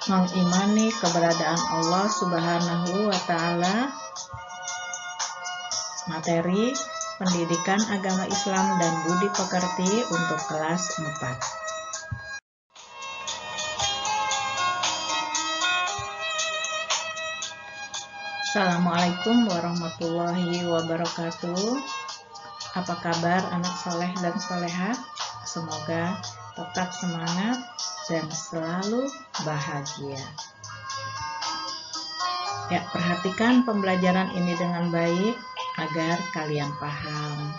mengimani keberadaan Allah Subhanahu wa Ta'ala, materi pendidikan agama Islam dan budi pekerti untuk kelas 4. Assalamualaikum warahmatullahi wabarakatuh. Apa kabar anak soleh dan solehah? Semoga tetap semangat dan selalu bahagia. Ya, perhatikan pembelajaran ini dengan baik agar kalian paham.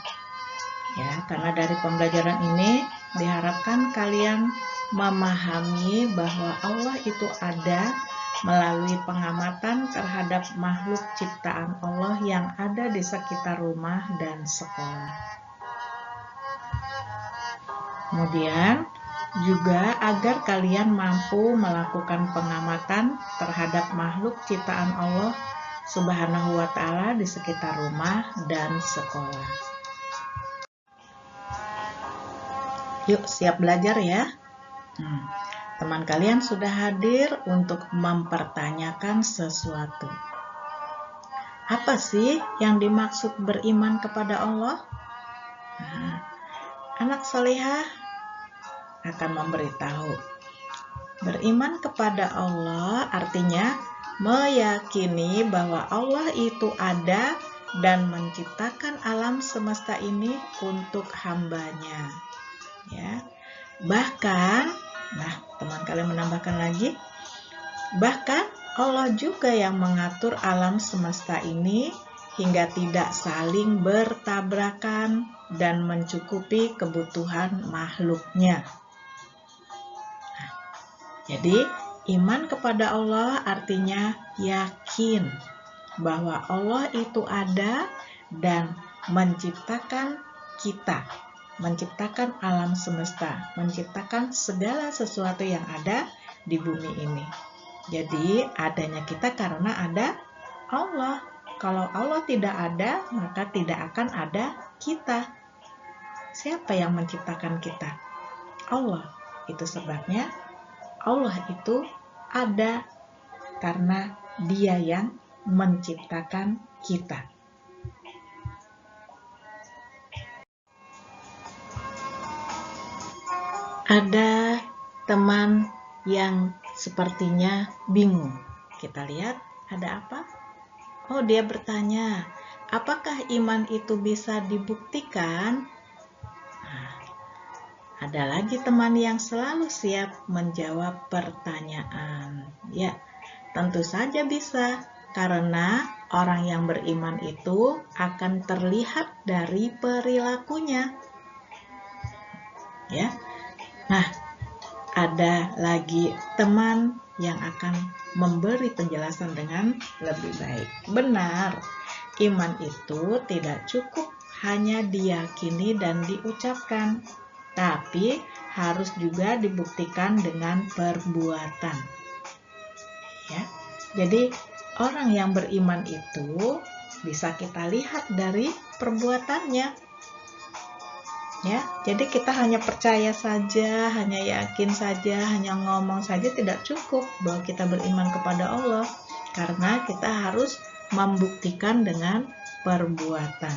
Ya, karena dari pembelajaran ini diharapkan kalian memahami bahwa Allah itu ada melalui pengamatan terhadap makhluk ciptaan Allah yang ada di sekitar rumah dan sekolah. Kemudian juga agar kalian mampu melakukan pengamatan terhadap makhluk ciptaan Allah Subhanahu wa Ta'ala di sekitar rumah dan sekolah. Yuk, siap belajar ya. Teman kalian sudah hadir untuk mempertanyakan sesuatu. Apa sih yang dimaksud beriman kepada Allah? Anak solehah akan memberitahu. Beriman kepada Allah artinya meyakini bahwa Allah itu ada dan menciptakan alam semesta ini untuk hambanya. Ya. Bahkan, teman kalian menambahkan lagi, bahkan Allah juga yang mengatur alam semesta ini hingga tidak saling bertabrakan dan mencukupi kebutuhan makhluknya. Jadi, iman kepada Allah artinya yakin bahwa Allah itu ada dan menciptakan kita, menciptakan alam semesta, menciptakan segala sesuatu yang ada di bumi ini. Jadi, adanya kita karena ada Allah. Kalau Allah tidak ada, maka tidak akan ada kita. Siapa yang menciptakan kita? Allah. Itu sebabnya Allah itu ada karena Dia yang menciptakan kita. Ada teman yang sepertinya bingung. Kita lihat ada apa? Oh, dia bertanya, apakah iman itu bisa dibuktikan? Ada lagi teman yang selalu siap menjawab pertanyaan. Ya, tentu saja bisa, karena orang yang beriman itu akan terlihat dari perilakunya. Ya. Nah, ada lagi teman yang akan memberi penjelasan dengan lebih baik. Benar, iman itu tidak cukup hanya diyakini dan diucapkan, tapi harus juga dibuktikan dengan perbuatan. Ya, jadi orang yang beriman itu bisa kita lihat dari perbuatannya. Ya, jadi kita hanya percaya saja, hanya yakin saja, hanya ngomong saja tidak cukup bahwa kita beriman kepada Allah, karena kita harus membuktikan dengan perbuatan.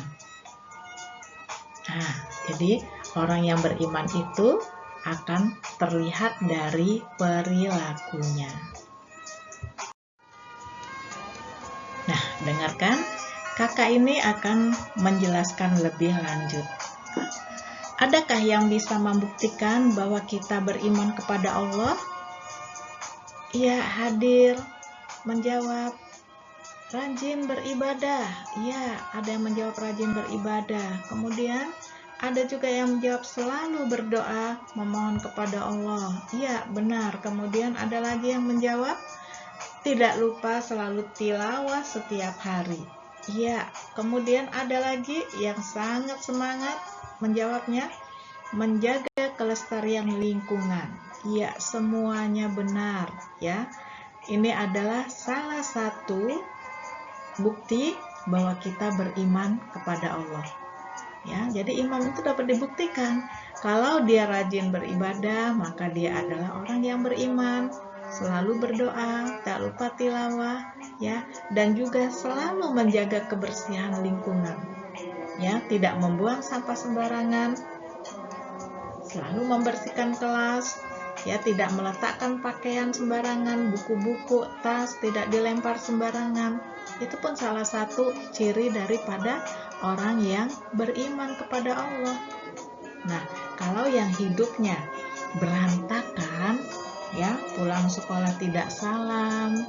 Nah, jadi orang yang beriman itu akan terlihat dari perilakunya. Nah, dengarkan, kakak ini akan menjelaskan lebih lanjut. Adakah yang bisa membuktikan bahwa kita beriman kepada Allah? Ia hadir, menjawab, rajin beribadah. Iya, ada yang menjawab rajin beribadah. Kemudian ada juga yang menjawab selalu berdoa, memohon kepada Allah. Iya, benar. Kemudian ada lagi yang menjawab tidak lupa selalu tilawah setiap hari. Iya, kemudian ada lagi yang sangat semangat menjawabnya, menjaga kelestarian lingkungan. Ya, semuanya benar ya. Ini adalah salah satu bukti bahwa kita beriman kepada Allah. Ya, jadi iman itu dapat dibuktikan. Kalau dia rajin beribadah, maka dia adalah orang yang beriman. selalu berdoa, tak lupa tilawah, ya, dan juga selalu menjaga kebersihan lingkungan, ya, tidak membuang sampah sembarangan, selalu membersihkan kelas, ya, tidak meletakkan pakaian sembarangan, buku-buku, tas tidak dilempar sembarangan. Itu pun salah satu ciri daripada orang yang beriman kepada Allah. Nah, kalau yang hidupnya berantakan, ya, pulang sekolah tidak salam,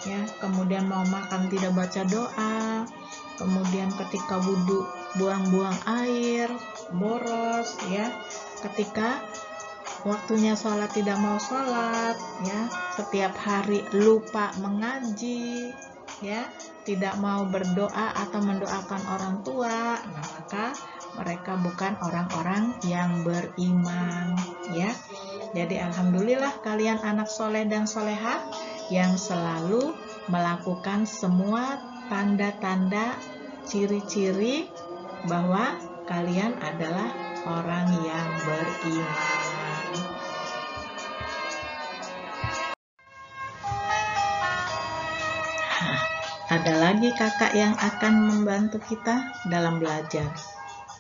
ya, kemudian mau makan tidak baca doa, kemudian ketika wudhu buang-buang air, boros, ya, ketika waktunya sholat tidak mau sholat, ya, setiap hari lupa mengaji, ya, tidak mau berdoa atau mendoakan orang tua, nah, maka mereka bukan orang-orang yang beriman, ya. Jadi alhamdulillah kalian anak soleh dan solehah yang selalu melakukan semua tanda-tanda ciri-ciri bahwa kalian adalah orang yang beriman. Ada lagi kakak yang akan membantu kita dalam belajar.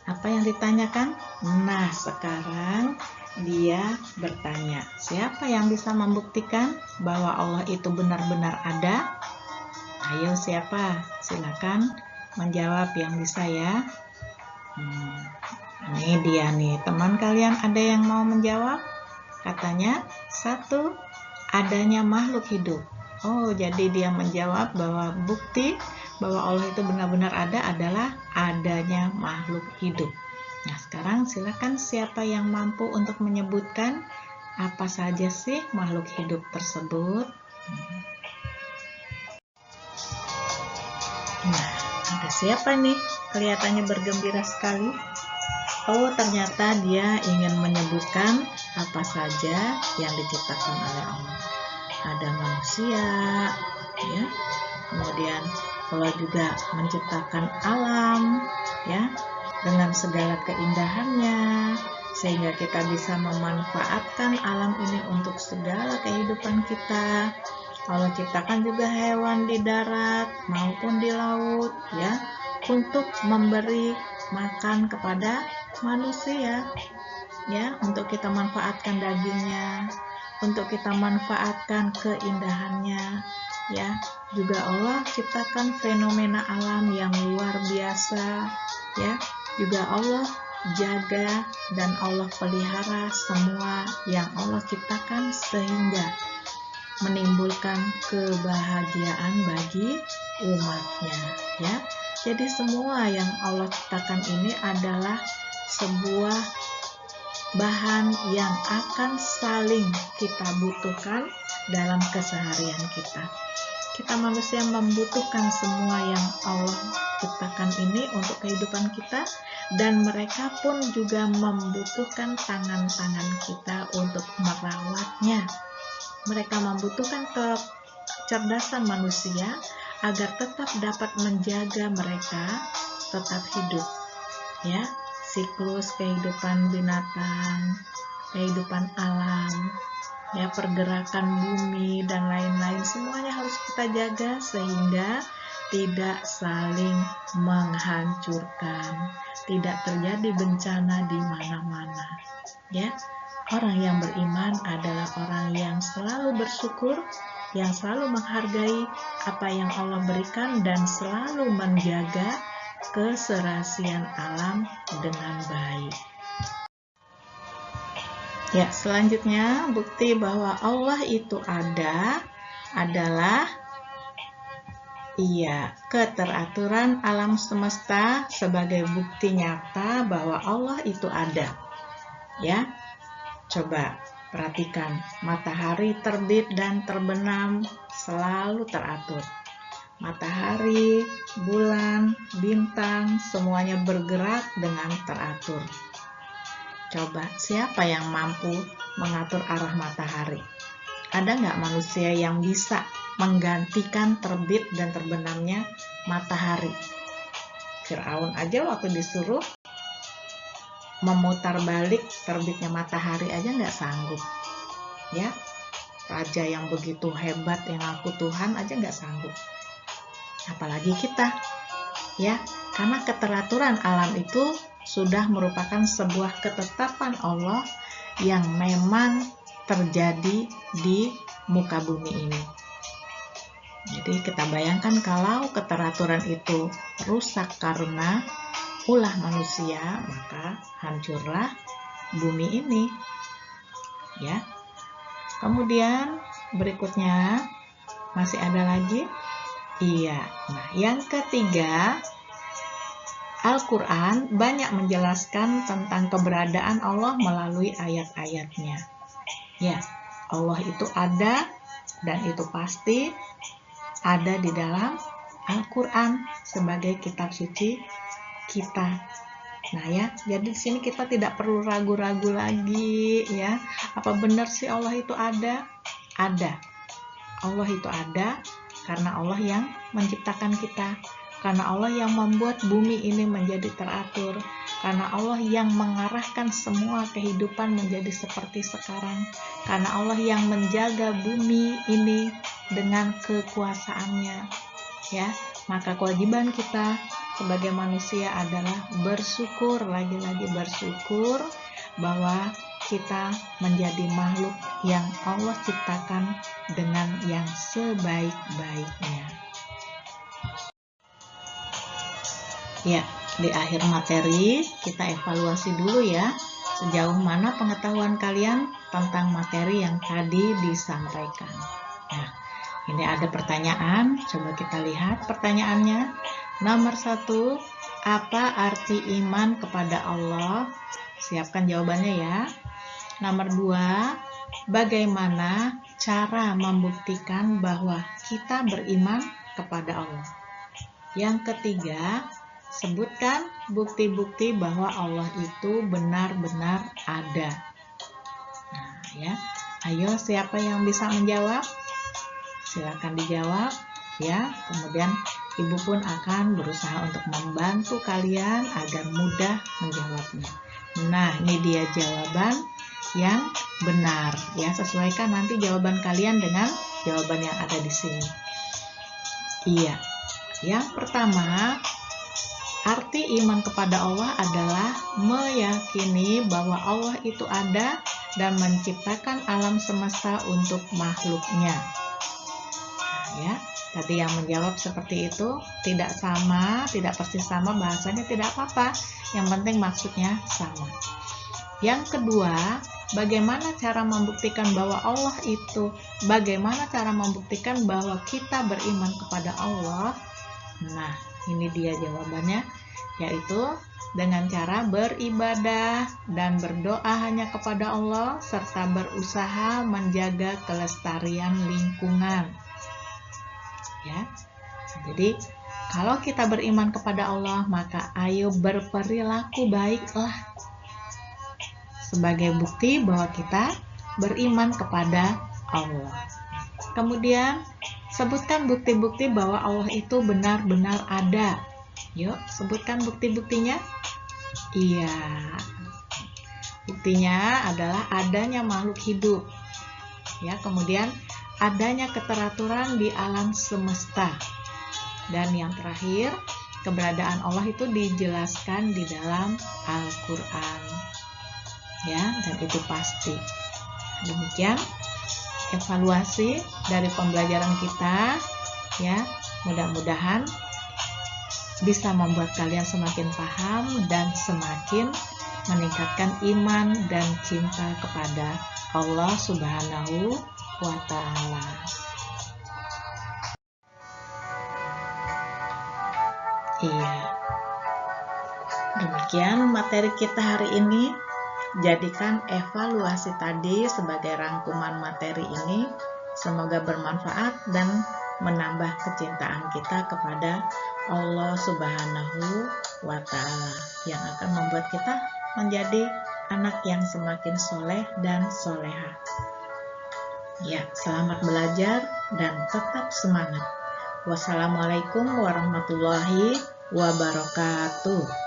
Apa yang ditanyakan? Nah, sekarang dia bertanya, siapa yang bisa membuktikan bahwa Allah itu benar-benar ada? Ayo, siapa? Silakan menjawab yang bisa, ya. Ini dia nih, teman kalian ada yang mau menjawab? Katanya, 1, adanya makhluk hidup. Oh, jadi dia menjawab bahwa bukti bahwa Allah itu benar-benar ada adalah adanya makhluk hidup. Nah, sekarang silakan siapa yang mampu untuk menyebutkan apa saja sih makhluk hidup tersebut? Nah, ada siapa nih? Kelihatannya bergembira sekali. Oh, ternyata dia ingin menyebutkan apa saja yang diciptakan oleh Allah. Ada manusia, ya. Kemudian Allah juga menciptakan alam, ya, dengan segala keindahannya, sehingga kita bisa memanfaatkan alam ini untuk segala kehidupan kita. Allah ciptakan juga hewan di darat maupun di laut, ya, untuk memberi makan kepada manusia, ya, untuk kita manfaatkan dagingnya, untuk kita manfaatkan keindahannya, ya. Juga Allah ciptakan fenomena alam yang luar biasa, ya. Juga Allah jaga dan Allah pelihara semua yang Allah ciptakan sehingga menimbulkan kebahagiaan bagi umatnya, ya. Jadi semua yang Allah ciptakan ini adalah sebuah bahan yang akan saling kita butuhkan dalam keseharian kita. Kita manusia membutuhkan semua yang Allah ciptakan ini untuk kehidupan kita, dan mereka pun juga membutuhkan tangan-tangan kita untuk merawatnya. Mereka membutuhkan kecerdasan manusia agar tetap dapat menjaga mereka tetap hidup, ya. Siklus kehidupan binatang, kehidupan alam, ya, pergerakan bumi dan lain-lain, semuanya harus kita jaga sehingga tidak saling menghancurkan, tidak terjadi bencana di mana-mana, ya. Orang yang beriman adalah orang yang selalu bersyukur, yang selalu menghargai apa yang Allah berikan dan selalu menjaga keserasian alam dengan baik. Ya, selanjutnya bukti bahwa Allah itu ada adalah keteraturan alam semesta sebagai bukti nyata bahwa Allah itu ada. Ya. Coba perhatikan, matahari terbit dan terbenam selalu teratur. Matahari, bulan, bintang, semuanya bergerak dengan teratur. Coba, siapa yang mampu mengatur arah matahari? Ada nggak manusia yang bisa menggantikan terbit dan terbenamnya matahari? Firaun aja waktu disuruh memutar balik terbitnya matahari aja nggak sanggup, ya. raja yang begitu hebat, yang aku Tuhan aja nggak sanggup. Apalagi kita, ya, karena keteraturan alam itu sudah merupakan sebuah ketetapan Allah yang memang terjadi di muka bumi ini. Jadi kita bayangkan kalau keteraturan itu rusak karena ulah manusia, maka hancurlah bumi ini. Ya. Kemudian berikutnya masih ada lagi? Iya. Nah, yang ketiga, Al-Quran banyak menjelaskan tentang keberadaan Allah melalui ayat-ayatnya. Ya, Allah itu ada dan itu pasti ada di dalam Al-Quran sebagai kitab suci kita. Nah ya, jadi di sini kita tidak perlu ragu-ragu lagi ya. Apa benar sih Allah itu ada? Ada. Allah itu ada karena Allah yang menciptakan kita. Karena Allah yang membuat bumi ini menjadi teratur. Karena Allah yang mengarahkan semua kehidupan menjadi seperti sekarang. Karena Allah yang menjaga bumi ini dengan kekuasaannya. Ya, maka kewajiban kita sebagai manusia adalah bersyukur, lagi-lagi bersyukur bahwa kita menjadi makhluk yang Allah ciptakan dengan yang sebaik-baiknya. Ya, di akhir materi kita evaluasi dulu ya, sejauh mana pengetahuan kalian tentang materi yang tadi disampaikan. Nah, ini ada pertanyaan, coba kita lihat pertanyaannya. Nomor 1, apa arti iman kepada Allah? Siapkan jawabannya ya. Nomor 2, bagaimana cara membuktikan bahwa kita beriman kepada Allah? Yang ketiga, sebutkan bukti-bukti bahwa Allah itu benar-benar ada. Nah, ya. Ayo, siapa yang bisa menjawab? Silakan dijawab ya. Kemudian Ibu pun akan berusaha untuk membantu kalian agar mudah menjawabnya. Nah, ini dia jawaban yang benar ya. Sesuaikan nanti jawaban kalian dengan jawaban yang ada di sini. Iya. Yang pertama, arti iman kepada Allah adalah meyakini bahwa Allah itu ada dan menciptakan alam semesta untuk makhluknya. Nah, ya, tadi yang menjawab seperti itu tidak sama, tidak persis sama bahasanya tidak apa-apa. Yang penting maksudnya sama. Yang kedua, bagaimana cara membuktikan bahwa kita beriman kepada Allah? Nah, ini dia jawabannya, yaitu dengan cara beribadah dan berdoa hanya kepada Allah serta berusaha menjaga kelestarian lingkungan. Ya. Jadi, kalau kita beriman kepada Allah, maka ayo berperilaku baiklah sebagai bukti bahwa kita beriman kepada Allah. Kemudian, sebutkan bukti-bukti bahwa Allah itu benar-benar ada. Yuk, sebutkan bukti-buktinya. Iya. Buktinya adalah adanya makhluk hidup. Ya, kemudian adanya keteraturan di alam semesta. Dan yang terakhir, keberadaan Allah itu dijelaskan di dalam Al-Quran. Ya, dan itu pasti. Demikian evaluasi dari pembelajaran kita, ya. Mudah-mudahan bisa membuat kalian semakin paham dan semakin meningkatkan iman dan cinta kepada Allah Subhanahu wa Ta'ala. Iya. Demikian materi kita hari ini. Jadikan evaluasi tadi sebagai rangkuman materi ini. Semoga bermanfaat dan menambah kecintaan kita kepada Allah Subhanahu wa Ta'ala yang akan membuat kita menjadi anak yang semakin soleh dan soleha. Ya, selamat belajar dan tetap semangat. Wassalamualaikum warahmatullahi wabarakatuh.